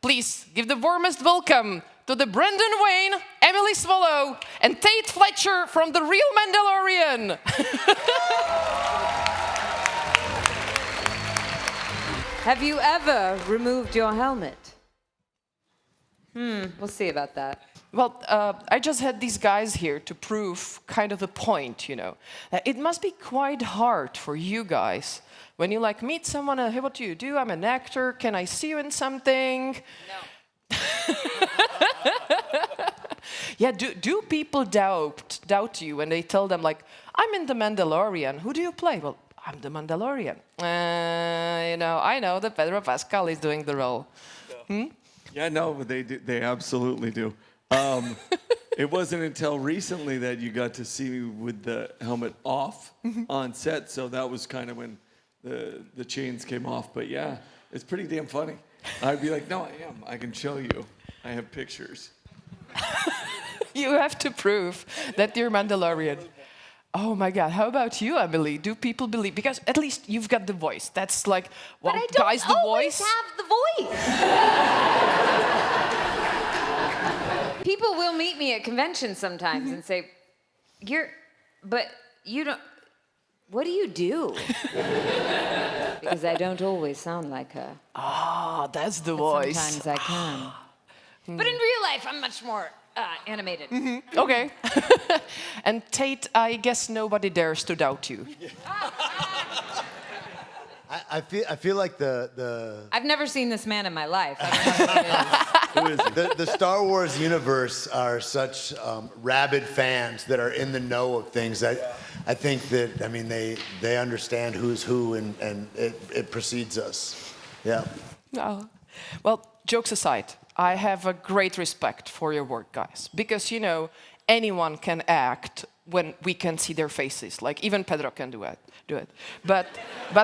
please give the warmest welcome to the Brendan Wayne, Emily Swallow, and Tait Fletcher from the Real Mandalorian. Have you ever removed your helmet? We'll see about that. Well, I just had these guys here to prove kind of the point, you know. It must be quite hard for you guys when you like meet someone and, hey, what do? I'm an actor. Can I see you in something? No. Yeah, do people doubt you when they tell them, like, I'm in The Mandalorian. Who do you play? Well, I'm the Mandalorian. You know, I know that Pedro Pascal is doing the role. Yeah. Yeah, no, but they do. They absolutely do. It wasn't until recently that you got to see me with the helmet off on set, so that was kind of when the chains came off. But yeah, it's pretty damn funny. I'd be like, no, I am. I can show you. I have pictures. You have to prove that you're Mandalorian. Oh my God! How about you, Emily? Do people believe? Because at least you've got the voice. That's like, well, but I don't guys, the always voice. have the voice. People will meet me at conventions sometimes and say, but you don't. What do you do? Because I don't always sound like her. Ah, that's the But voice. sometimes I can. But in real life, I'm much more animated. Okay. And Tait, I guess nobody dares to doubt you. I feel like the I've never seen this man in my life. I don't know who he is. the Star Wars universe are such rabid fans that are in the know of things. I think that, I mean, they understand who's who, and it precedes us. Yeah. Oh. Well, jokes aside, I have a great respect for your work, guys, because, you know, anyone can act when we can see their faces. Like, even Pedro can do it. But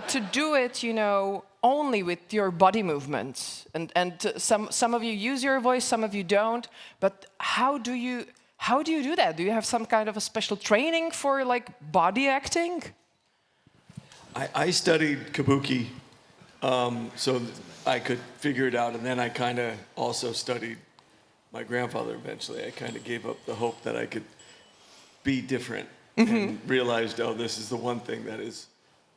to do it, you know, only with your body movements, and some of you use your voice, some of you don't. But how do you do that? Do you have some kind of a special training for like body acting? I studied kabuki, so I could figure it out, and then I kind of also studied my grandfather eventually. I kind of gave up the hope that I could be different and realized, oh, this is the one thing that is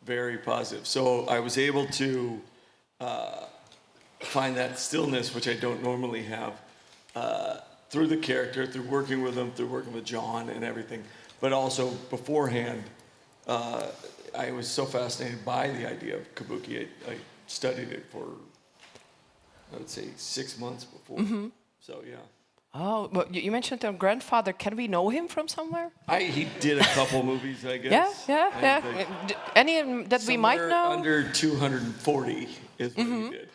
very positive. So I was able to find that stillness, which I don't normally have, through the character, through working with him, through working with John and everything. But also beforehand, I was so fascinated by the idea of kabuki. I studied it for, I would say, 6 months before. So, yeah. Oh, well, you mentioned your grandfather. Can we know him from somewhere? He did a couple movies, I guess. Yeah. Any that we might know? Under 240 is what he did.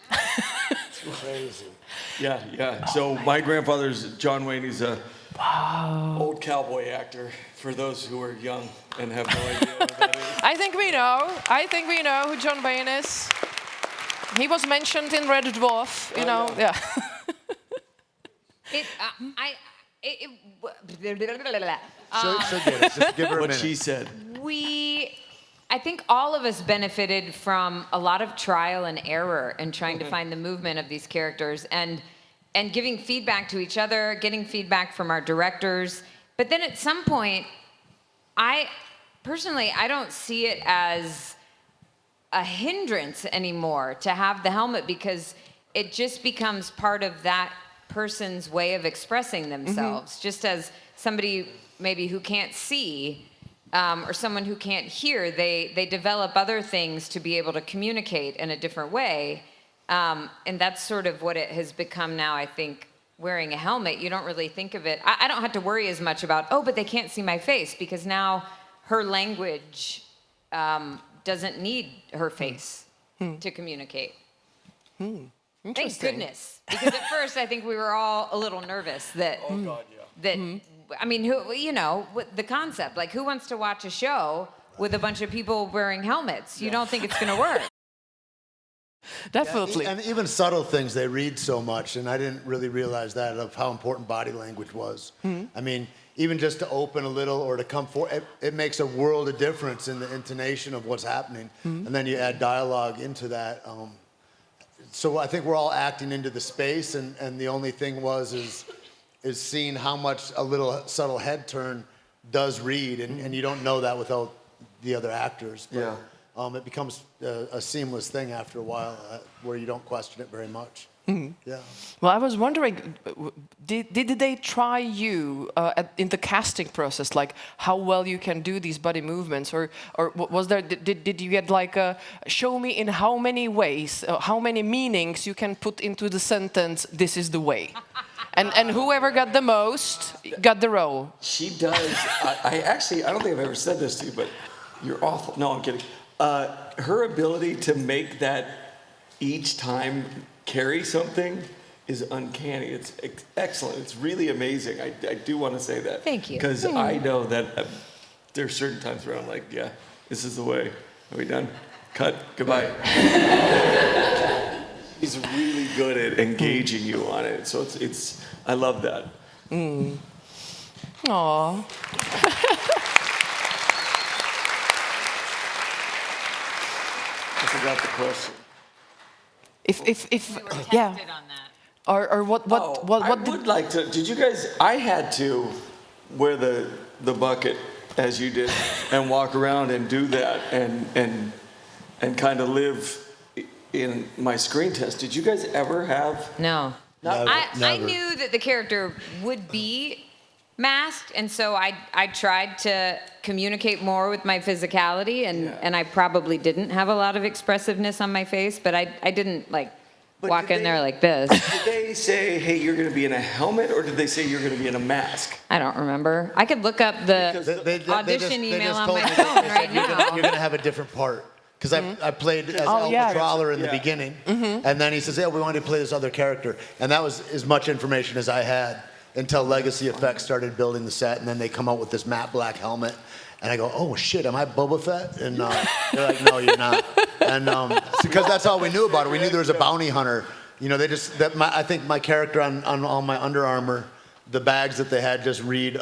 Crazy. Yeah. So my grandfather's John Wayne. He's a old cowboy actor. For those who are young and have no idea what that is. I think we know who John Wayne is. He was mentioned in Red Dwarf. You know. Yeah. So get it. Just give her a What minute. she said. I think all of us benefited from a lot of trial and error in trying to find the movement of these characters and giving feedback to each other, getting feedback from our directors. But then at some point, I don't see it as a hindrance anymore to have the helmet, because it just becomes part of that person's way of expressing themselves. Just as somebody maybe who can't see or someone who can't hear, they develop other things to be able to communicate in a different way. And that's sort of what it has become now, I think, wearing a helmet. You don't really think of it. I don't have to worry as much about, but they can't see my face, because now her language doesn't need her face to communicate. Thank goodness. Because at first I think we were all a little nervous that, I mean, the concept, like, who wants to watch a show with a bunch of people wearing helmets? You don't think it's going to work. Definitely. And even subtle things, they read so much, and I didn't really realize that, of how important body language was. I mean, even just to open a little or to come forward, it makes a world of difference in the intonation of what's happening. And then you add dialogue into that. So I think we're all acting into the space, and the only thing is seeing how much a little subtle head turn does read, and you don't know that without the other actors. But, it becomes a seamless thing after a while, where you don't question it very much. Yeah. Well, I was wondering, did they try you in the casting process, like how well you can do these body movements, or was there? Did you get like show me in how many ways, how many meanings you can put into the sentence? This is the way, and whoever got the most got the role. She does. I don't think I've ever said this to you, but you're awful. No, I'm kidding. Her ability to make that each time carry something is uncanny. It's excellent. It's really amazing. I do want to say that. Thank you. Because I know that there's certain times where I'm like, yeah, this is the way. Are we done? Cut. Goodbye. He's really good at engaging you on it. So it's I love that. Aww. I forgot the question. If We were tested yeah, on that. or what I would like to. Did you guys? I had to wear the bucket as you did, and walk around and do that, and kind of live in my screen test. Did you guys ever have? No. Never, I never. knew that the character would be masked, and so I tried to communicate more with my physicality, and I probably didn't have a lot of expressiveness on my face, but I didn't like But walk did in there they- like this. Did they say, hey, you're going to be in a helmet, or did they say you're going to be in a mask? I don't remember. I could look up the audition email on my phone right now. You're gonna have a different part. Because I played as El yeah. Trawler in the Yeah. beginning, and then he says, "Yeah, we wanted to play this other character," and that was as much information as I had until Legacy Effects started building the set, and then they come out with this matte black helmet, and I go, "Oh shit, am I Boba Fett?" And they're like, "No, you're not," and because that's all we knew about it. We knew there was a bounty hunter. You know, I think my character on all my Under Armour, the bags that they had just read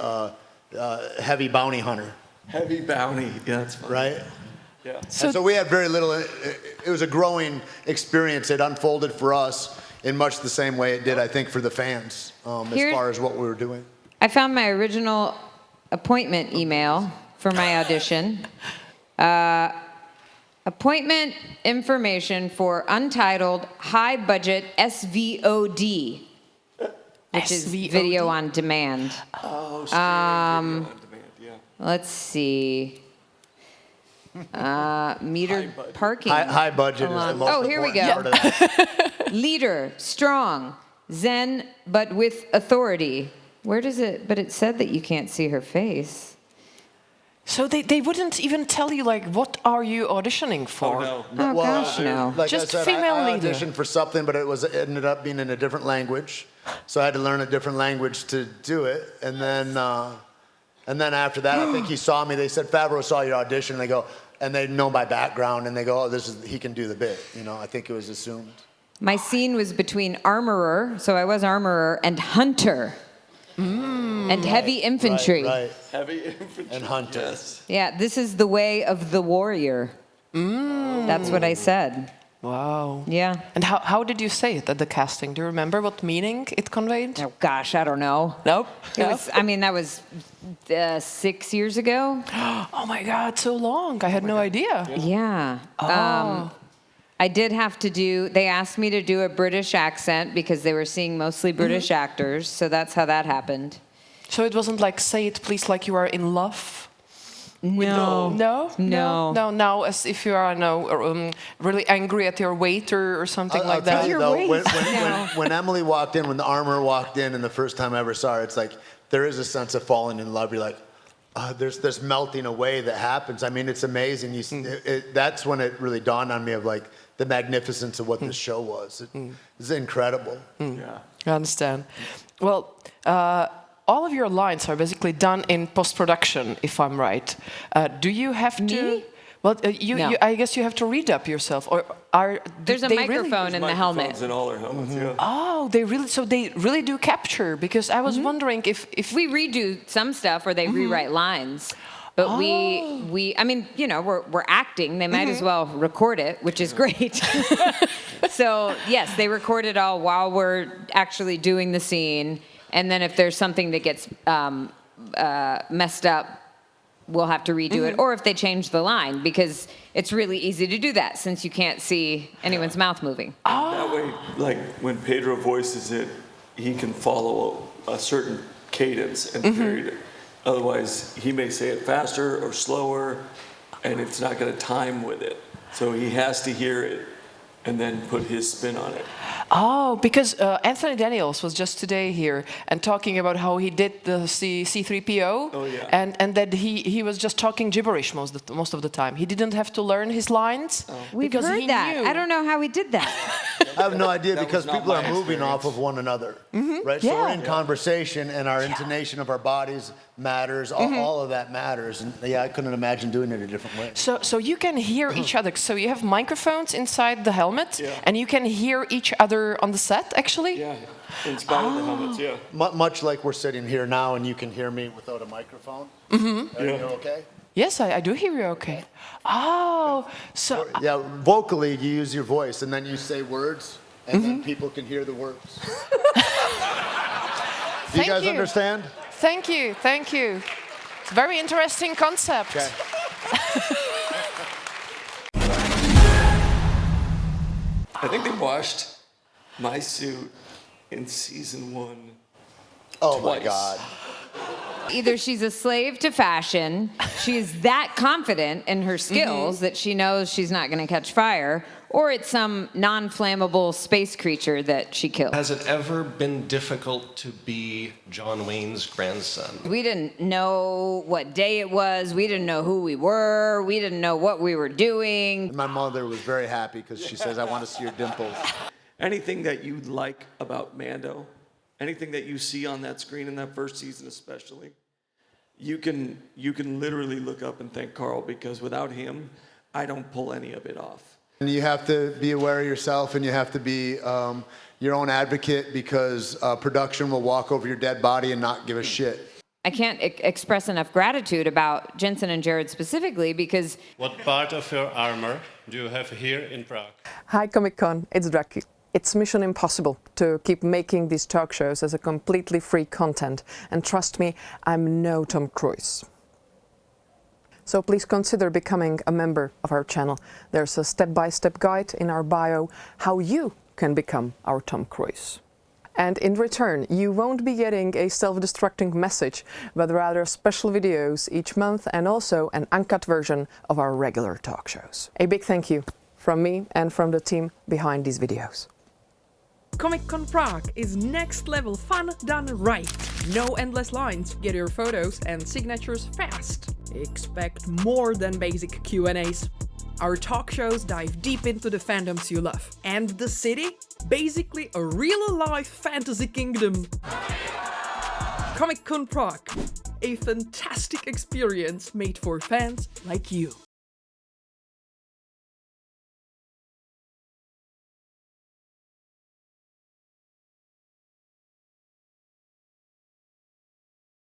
heavy bounty hunter, Heavy bounty. Yeah, that's fine. right? Yeah. So we had very little. It was a growing experience. It unfolded for us in much the same way it did, I think, for the fans, as far as what we were doing. I found my original appointment email for my audition. Appointment information for untitled high-budget SVOD, which is SVOD? video on demand. Oh, streaming video on demand. Yeah. Let's see. Metered budget. parking. High budget is the most Oh, here we important go. part of that. Leader, strong, zen, but with authority. Where does it? But it said that you can't see her face. So they wouldn't even tell you like what are you auditioning for? Oh, no. Oh, gosh, no. Like Just I said, female I leader. auditioned for something, but it ended up being in a different language, so I had to learn a different language to do it. And then after that, I think he saw me. They said, "Favreau saw your audition." And they go, and they know my background, and they go, "Oh, he can do the bit." You know, I think it was assumed. My scene was between armorer, so I was armorer, and hunter, and heavy infantry. Right. Heavy infantry. And hunter. Yes. Yeah, this is the way of the warrior. That's what I said. Wow. Yeah. And how did you say it at the casting? Do you remember what meaning it conveyed? Oh gosh, I don't know. Nope. It was. I mean, that was 6 years ago. Oh my God, so long! I had no idea. Yeah. Oh. I did have to do. They asked me to do a British accent because they were seeing mostly British actors. So that's how that happened. So it wasn't like say it please like you are in love. No. No. No. No. Now as if you are really angry at your waiter or something I'll like that. tell you Your though, waist. when Emily walked in, when the armor walked in, and the first time I ever saw her, it's like there is a sense of falling in love. You're like, there's this melting away that happens. I mean, it's amazing. That's when it really dawned on me of like the magnificence of what this show was. It's incredible. Yeah. I understand. Well, all of your lines are basically done in post-production, if I'm right. Do you have to? Me? Well, No. I guess you have to read up yourself, or There's a they microphone in the helmet. Microphones in all our helmets, yeah. Oh, they really do capture, because I was wondering if We redo some stuff or they rewrite lines. But I mean, you know, we're acting. They might as well record it, which is great. So yes, they record it all while we're actually doing the scene, and then if there's something that gets messed up, we'll have to redo it, or if they change the line, because it's really easy to do that since you can't see anyone's mouth moving. That way, like when Pedro voices it, he can follow a certain cadence and period. Otherwise, he may say it faster or slower, and it's not going to time with it. So he has to hear it and then put his spin on it. Oh, because Anthony Daniels was just today here and talking about how he did the C3PO. Oh, yeah. And that he was just talking gibberish most of the time. He didn't have to learn his lines. We've because heard he that. knew. I don't know how he did that. I have no idea That because was not people my are moving experience. off of one another, right? So Yeah. we're in conversation, and our intonation of our bodies matters. All of that matters, and yeah, I couldn't imagine doing it a different way. So you can hear each other. So you have microphones inside the helmet, Yeah. and you can hear each other on the set, actually? Yeah, in spite of the helmets, yeah. Much like we're sitting here now, and you can hear me without a microphone. Are you okay? Yes, I do hear you okay. Oh, so... Yeah, vocally you use your voice, and then you say words, and then people can hear the words. Do you Thank guys you. understand? Thank you, thank you. It's a very interesting concept. Okay. I think they washed my suit in season 1. Oh Twice. my God. Either she's a slave to fashion, she's that confident in her skills that she knows she's not going to catch fire, or it's some non-flammable space creature that she killed. Has it ever been difficult to be John Wayne's grandson? We didn't know what day it was. We didn't know who we were. We didn't know what we were doing. My mother was very happy because she says, I want to see your dimples. Anything that you like about Mando, anything that you see on that screen in that first season especially, you can literally look up and thank Carl, because without him, I don't pull any of it off. And you have to be aware of yourself, and you have to be your own advocate, because production will walk over your dead body and not give a shit. I can't express enough gratitude about Jensen and Jared specifically, because What part of your armor do you have here in Prague? Hi Comic-Con, it's Draki. It's mission impossible to keep making these talk shows as a completely free content. And trust me, I'm no Tom Cruise. So please consider becoming a member of our channel. There's a step-by-step guide in our bio how you can become our Tom Cruise. And in return, you won't be getting a self-destructing message, but rather special videos each month and also an uncut version of our regular talk shows. A big thank you from me and from the team behind these videos. Comic-Con Prague is next level fun done right. No endless lines, get your photos and signatures fast. Expect more than basic Q&As. Our talk shows dive deep into the fandoms you love. And the city? Basically a real-life fantasy kingdom. Comic-Con Prague, a fantastic experience made for fans like you.